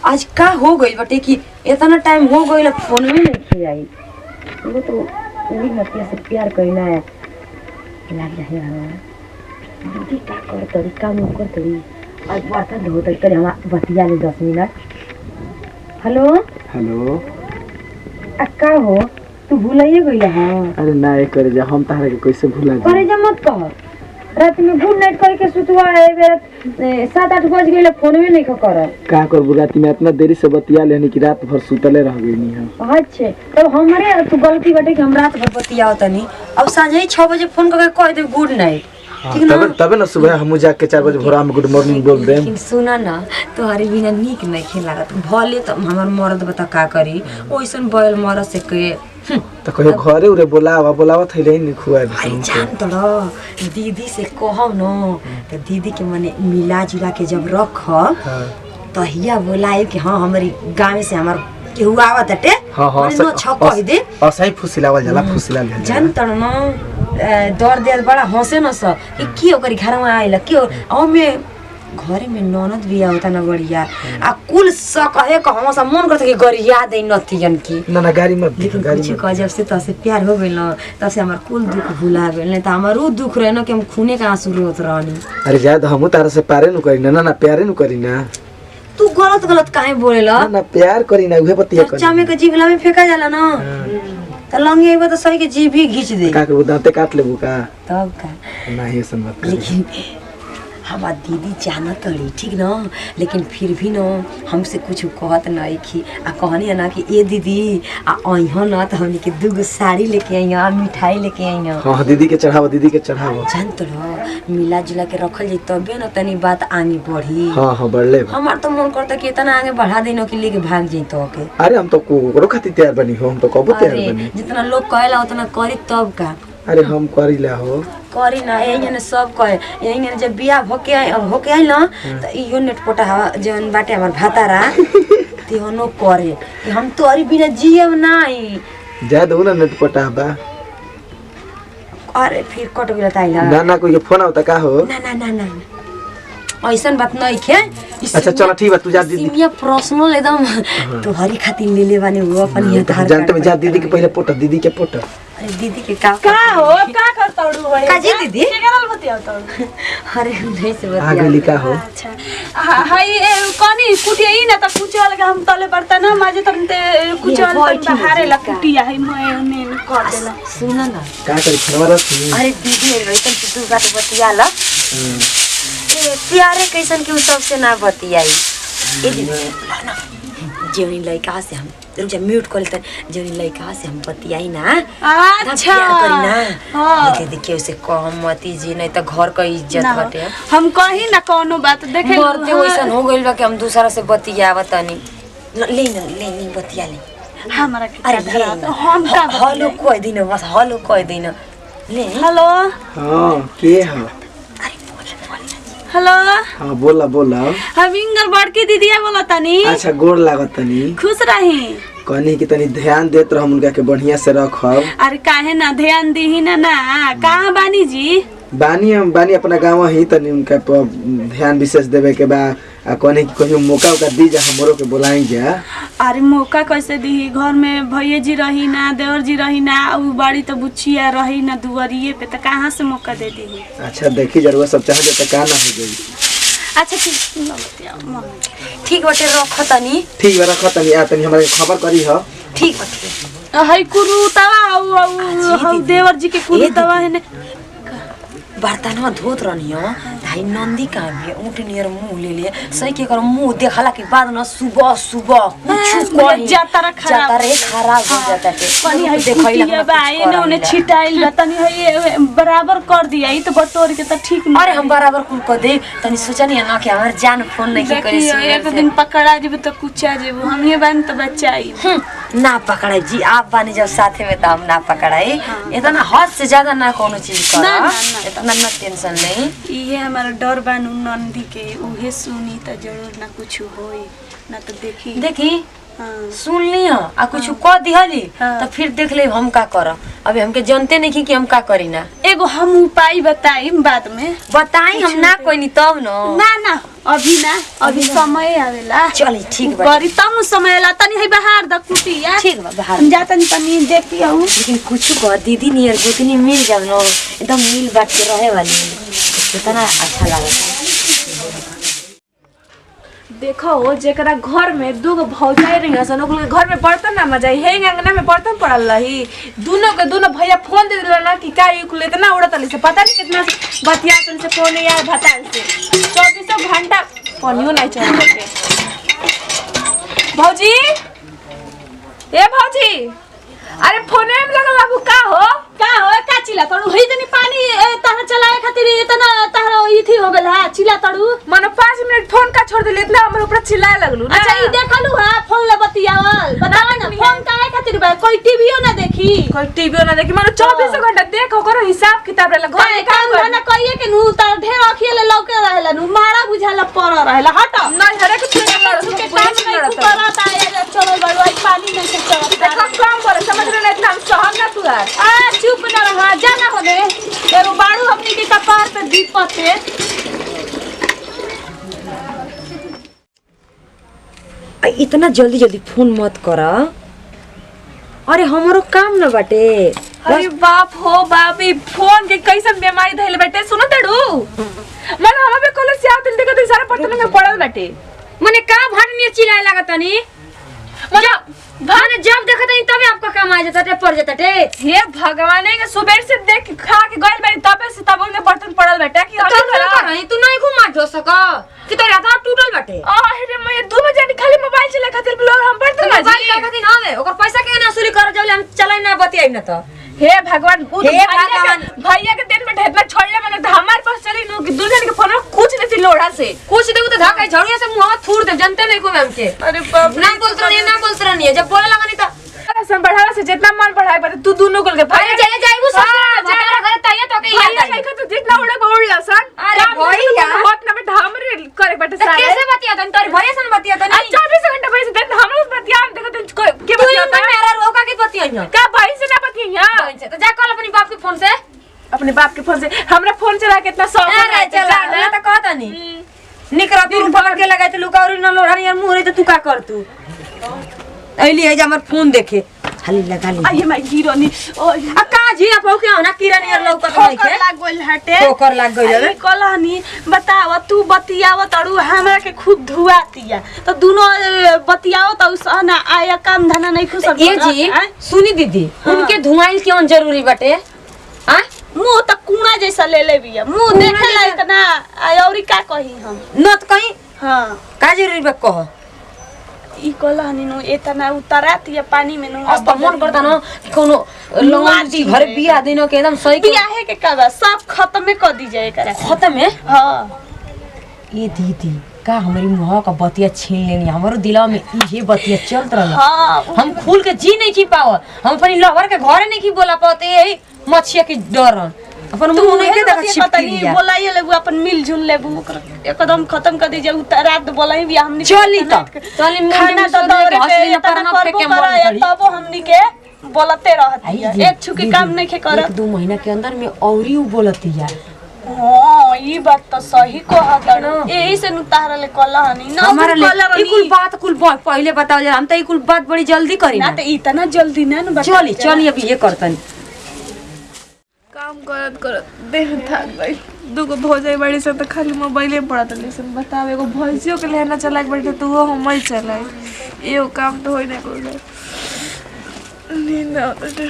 आज का हो गई बटे कि इतना टाइम हो गई फोन में नहीं खिलाई वो तो वही नतिया से प्यार करना है लग रहा है दीदी का कर तरीका में कर तरी आज बर्तन धो तरी हम बतिया ले 10 मिनट। हेलो हेलो अक्का हो तू भूलाइए गई है। अरे ना ये करे जा हम तारे के कैसे भूला जा करे जा मत कह रात में गुड नाइट करके सुतवा है बेरा 7-8 बज गई फोन में नहीं कर का करबू रात में इतना देरी से बतिया लेनी कि रात भर सुतले रह गई नहीं हम। अच्छा तब हमारे तू गलती बाटे कि हम रात भर बतिया तनी अब सांझे 6 बजे फोन करके कह दे गुड नाइट ठीक ना तबे ना सुबह हम जाके 4 बजे भोर में गुड मॉर्निंग बोल दे। लेकिन सुना ना तोहरे बिना नीक नहीं खेला भले तो हमार मर्द बता का करी ओइसन बैल मर से के तो कहियो घरे उरे बोलावा थैले नहीं खुआ दे जान तोड़ दीदी से कहौ न तो दीदी के मने मिला जुला के जब रख तहिया बोलाए कि हाँ हमारी गाँव से हमार केहू आवत हटे हां नो छक दे असही फुसिलावल जाला फुसिलाल जाला जान तोड़ न दर दे बड़ा हंसे न स कि ओकरी घर में आइला के औ में घरे में ननद भी आवता न बढ़िया आ कुल स कहे क हम सब मन करत कि गरिया दे नथियन की ना गाड़ी में लेकिन कुछ कह जब से तसे प्यार हो गइल न तब से हमर कुल दुख भुला गइल नहीं त हमर उ दुख रहे न कि हम खूने का आंसू रोत रहनी। अरे जाद हम तारा से पारे न करी ना प्यारे न करी ना तू गलत काहे बोलेला ना प्यार करी ना उहे बतिया करी चामे के जीवला में फेंका जाला न त लंगे आइबा त सही के जीभ ही घिच दे का के दांते काट लेबू का तब का नहीं ऐसा मत कर। लेकिन हमार दीदी जानत रही ठीक न लेकिन फिर भी न हमसे कुछ कहत नहीं की आ कहनी ना कि ए दीदी आ अइहो न त हमनी के दुगो साड़ी लेके आइया मिठाई लेके आइया। हां दीदी के चढ़ावा जान तो मिला जुला के रखल जाई तबे न तनी बात आगे बढ़ी। हां बढ़ले हमार तो मन करता कि इतना आगे बढ़ा देनो कि लेके भाग जाई तो के। अरे हम तो कोकरो खातिर तैयार बनी हो हम तो कबो तैयार बनी जितना लोग कहेला उतना करी तब का। अरे हम करीला हो करी ना यही ने सब कहे यही ने जब बियाह होके आई ना त इहो नेटपोटा जवन बाटे हमर भातारा तिहोनो करे कि हम तोरी बिना जियब नहीं जा दो ना नेटपोटा बा। अरे फिर कट गेल ताइला ना कोई फोन आवता का हो ना ऐसन बात नहीं खे। अच्छा चलो ठीक बा तू जा दीदी ये पर्सनल एकदम तो हरी खातिर ले ले बानी वो अपन ये धार जानते में जा दीदी के पहले फोटो दीदी के फोटो। अरे दीदी के का हो का करतौड़ू होय काजी दीदी के करल बतियातौड़ू अरे नहीं से बतिया आगे लिखा हो। अच्छा हाय कनी कुटिया ई ना त कुचल के हम तले बर्तन माजे तमते कुचल बाहर ला कुटिया है मैं ने कर देला सुन ना का करी खरवारा सुनी। अरे दीदी ऐसन तू बात बतिया ला ए प्यारे कैसन के सबसे ना बतियाई ए दीदी जेवनी लइका से हम जब म्यूट कर लेते जेवनी लइका से हम बतियाई ना अच्छा करी ना हां दीदी के से कहमती जी नहीं त घर का इज्जत हटे हम कही ना कोनो बात देखे मरते वैसन हो गइल बा कि हम दूसरा से बतियावत तनी ले बतिया ले हमरा के अरे हम का हेलो कह दिन बस हेलो कह दिन ले हेलो हां के हो हेलो हां बोला हम इंगर बड़की दीदिया बोला तनी। अच्छा गोड़ लागत तनी खुश रही कनी की तनी ध्यान देत रह उनका के बढ़िया से रखब। अरे काहे ना ध्यान दीही ना कहां बानी जी बानी अपना गांव ही तनी उनका ध्यान विशेष देवे के बा कने की कहियो मौका दी जा हमरो के बुलाई जा। अरे मौका कैसे दी घर में भैया जी रही ना देवर जी रही ना उ बड़ी तो बुचिया रही ना दुआरिये पे तो कहां से मौका दे दी। अच्छा देखी जरूर सब चाहे तो का ना हो गई। अच्छा ठीक बाटे रख तनी ठीक बा रख तनी आ तनी हमरा खबर करी ह ठीक बाटे हई कुरु तवा देवर जी के कुरु तवा है ने बर्तन में धोत रहनी हो धाई नंदी का भी ऊँट नियर मुंह ले लिए सही के कर मुंह देखला के बाद ना सुबह कुछ कोई जाता रे खराब हो जाता है पानी है देखैला बाई ने ओने छिटाइल तनी है बराबर कर दिया ई तो बटोर के त ठीक अरे हम बराबर कुल कर दे तनी सोचनी ना कि हमार जान फोन नहीं करे एक दिन पकड़ा जेब तो कुचा जेब हम ये बान तो बचाई ना पकड़ाई जी आप बानी जब साथे में तो हम ना पकड़ाई इतना हद से ज्यादा ना कोनो चीज कर ना टेंशन नहीं ये हमारा डर बानू नंदी के उहे सुनी त जरूर ना कुछ होई ना तो देखी हाँ। सुन लिया आ कुछ कह दिहली हाँ। तो फिर देख ले हम का करब। अभी हमके जानते नहीं कि हम का करी ना। एगो हम उपाय बताई बाद में। बताई हम ना कोई नहीं तब न। ना अभी ना, अभी समय आवेला। चली ठीक बा। बड़ी तब न समय आला तनी है बाहर द कुटिया। ठीक बा बाहर हम जातनी तनी देखी हूं। लेकिन कुछ कह दीदी नियर गोतनी मिल जाओ न, एकदम मिल बांट के रहे वाली कितना अच्छा लागत। देखो हो जेकरा घर में दूगो भौजाई रही सन ओकरे घर में बर्तन ना मजाई हे अंगना में बर्तन पड़ल रही दोनों के दोनों भैया फोन दे दिला ना कि का कुल इतना उड़त रही से पता नहीं कितना बतिया सन से फोन या भताल से 24 घंटा फोनियो नहीं चलते। भौजी ए भौजी अरे फोन में लगल बाबू का हो का चिल्ला तड़ू है तनी पानी ताहा चलाए खातिर इतना ताहा ई थी हो गेल हा चिल्ला तड़ू। मानो 5 मिनट फोन का छोड़ दिले इतना हमर ऊपर चिल्लाए लगलू ना। अच्छा ई देखलू हा फोन ले बतियावल बतावा ना फोन काहे खातिर बा कोई टीवीओ ना देखी कोई टीवी ना देखी मानो 24 घंटा देखो करो हिसाब किताब रे घर में काम धंधा कइए के नु तार ढेर अखिए ले लौके रहेला नु मारा बुझाला पर रहेला हट नहीं हरे कुछ नहीं के काम नहीं करत आया चलो बड़वाई पानी में से चलत देखो काम करे समझ रहे इतना हम सहन ना तू यार आ चुप ना रहा जाना होने एगो बाड़ू हमनी के कपार पे दीपक है। इतना जल्दी जल्दी फोन मत कर। अरे हमारो काम न बाटे। अरे बाप हो बाप ई फोन के कैसन बीमारी धइले बैठे सुनो तड़ू मन हम पे कॉलेज से आते देखो तो सारा बर्तन में पड़ल बैठे मने का भाटनी चिल्लाए लागतनी जब देखत नहीं तबे आपका काम आ जाता पड़ जाता टे। हे भगवान के सुबह से देख खा के गइल बैठ तबे से तब उनके बर्तन पड़ल बैठे कि तो कर रही तू नहीं घुमा ढो सका कि तेरा हाथ टूटल बाटे। अरे मैं दोनों जन खाली मोबाइल चला खातिर लोग हम बर्तन मोबाइल का खातिर ना है ओकर पैसा के ना वसूली कर जब हम चलाई ना बतियाई ना तो। हे भगवान भैया के दिन में ढेतना छोड़ले मैंने हमारे पास चली नु कि दूसरे के फोन में कुछ नहीं थी लोड़ा से कुछ देखो तो धाका झड़िया से मुंह थूर दे जनते नहीं को मैम के। अरे बाप ना बोलत रही है जब बोले लगा नहीं तो सम बढ़ावा से जितना मन बढ़ाए पर तू दोनों को के अरे जाए जाइबू ससुर भतारा घर तइया तो के याद आई भैया तो जितना उड़े को उड़ लसन अरे भैया हाथ ना में हमरे करे बटे सारे कैसे बतिया तन तोर भैया सन बतिया तन 24 घंटा पैसे देन हमरो बतिया देखो तू के तू तो मेरा रोका के बतिया ना का भाई से ना बतिया तो जा कॉल अपनी बाप के फोन से अपने बाप के फोन से हमरा फोन चला के इतना शौक अरे चला मैं तो कहता नहीं निकरा तू पकड़ के लगाए तो लुका और न लोड़ा यार मुंह रे तो तू का कर तू ऐली है जे हमर फोन देखे खाली लगा ली आई मैं गिरोनी ओए आ का जी आप के ना किरण यार लौकत नहीं के लाग गइल हटे ठोकर लाग गइल रे कहलानी बताव तू बतियाव तड़ू हमरा के खूब धुआतिया तो दोनों बतियाव तो सहना आया काम धना नहीं खुश ये जी सुनी दीदी उनके धुआइल क्यों जरूरी बाटे आ मुंह त कूड़ा जैसा ले ले बिया मुंह देखे लायक ना औरी का कही हम नत कहीं हां का जरूरी बा कह ई कहलानी नु एतना उतरातिया पानी में नु अब मन करता न कोनो लोंगी घर बिया दिनो के एकदम सही बिया है के का सब खत्म कर दी जाए करा खत्म है। हां ये दीदी का हमारी मुंह का बतिया छीन लेनी हमारो दिला में ये बतिया चलत रहला। हां हम खुल के जी नहीं की पाव हम अपनी लवर के घरे नहीं की बोला पाते यही मछिया की डरन अपन मुंह नहीं के देखा छिपकी लिया बोलाइए लेबू अपन मिलजुल लेबू एकदम खत्म कर दीजिए रात बोलाई भी हमनी चली त चली खाना तो दौरे पे इतना करबो कराया तब हमनी के बोलते रहती है एक छुकी काम नहीं के कर 1-2 महीना के अंदर में औरी उ बोलती है। हां ई बात तो सही कहत यही से नु तारा ले कहलानी ना हमारा ले कुल बात कुल पहले बताओ जरा हम त ई कुल बात बड़ी जल्दी करी ना तो इतना जल्दी ना न चली चली अभी ये करतन काम करत करत देह थक गई दूगो भौजाई बड़ी से तो खाली मोबाइले पड़त लेसन बताओ एगो भौजियो के लेना चला के बैठे तो वो हम ही चलाए एगो काम तो होई नहीं कोई नींद आवत है।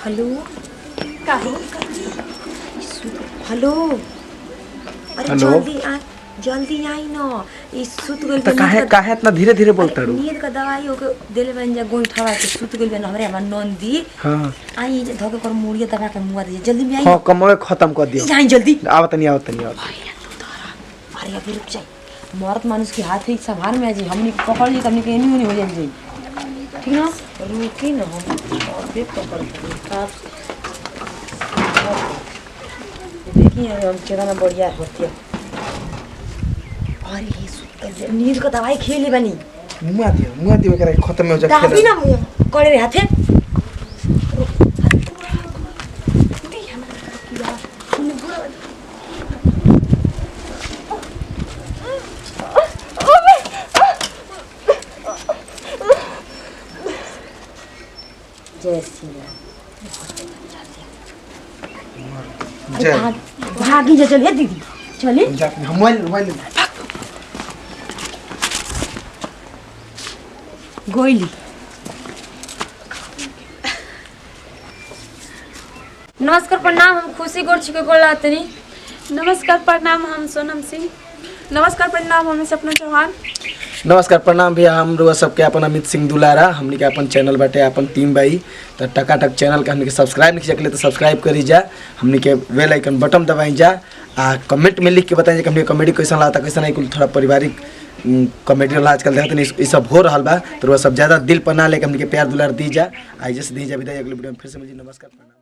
हेलो हेलो अरे जल्दी आई न ई सुत गइल त काहे इतना धीरे धीरे बोलता रू नींद का दवाई ओके देले बन जा गोल ठड़ा के सुत गइल बन हमरे हमर नंदी हां आई जे धके कर मुड़िया दबा के मुआ दे जल्दी में आई हां कमवे खत्म कर दियो आई जल्दी आवत नहीं अरे अभी रुक जाए, मर्द मानुष के हाथ ही संभाल में आ जाए, हमने पकड़ ली तब के नहीं हो जाए, ठीक ना? रुकी ना हम अभी पकड़ देखिए हम कितना बढ़िया होती है। अरे ये सुतल नींद का दवाई खेली बनी मुआ दियो करे खत्म हो जा दाबी ना मुंह करे रे हाथे जय श्री राम। भागी जा चलिए दीदी चलिए मोबाइल गोइली। नमस्कार प्रणाम, हम खुशी गोर छिके गोला तनी। नमस्कार प्रणाम, हम सोनम सिंह। नमस्कार प्रणाम, हम सपना चौहान। नमस्कार प्रणाम भैया, हम रुआ सबके अपन अमित सिंह दुलारा, हमने के अपन चैनल बाटे अपन टीम भाई तो टकाटक चैनल के हमने के सब्सक्राइब नहीं किया तो सब्सक्राइब करी जा, हमने के बेल आइकन बटन दबाई जा, आ कमेंट में लिख के बताइए कि हमने कॉमेडी कैसा लागता कैसा नहीं, कुल थोड़ा पारिवारिक कॉमेडी वाला आजकल देखते नहीं ये सब हो रहा बा, तो वह सब ज़्यादा दिल पर ना लेके हमने के प्यार दुलार दी जा। आई जैसे दी जा विदाई, अगले वीडियो में फिर से मिली। नमस्कार प्रणाम।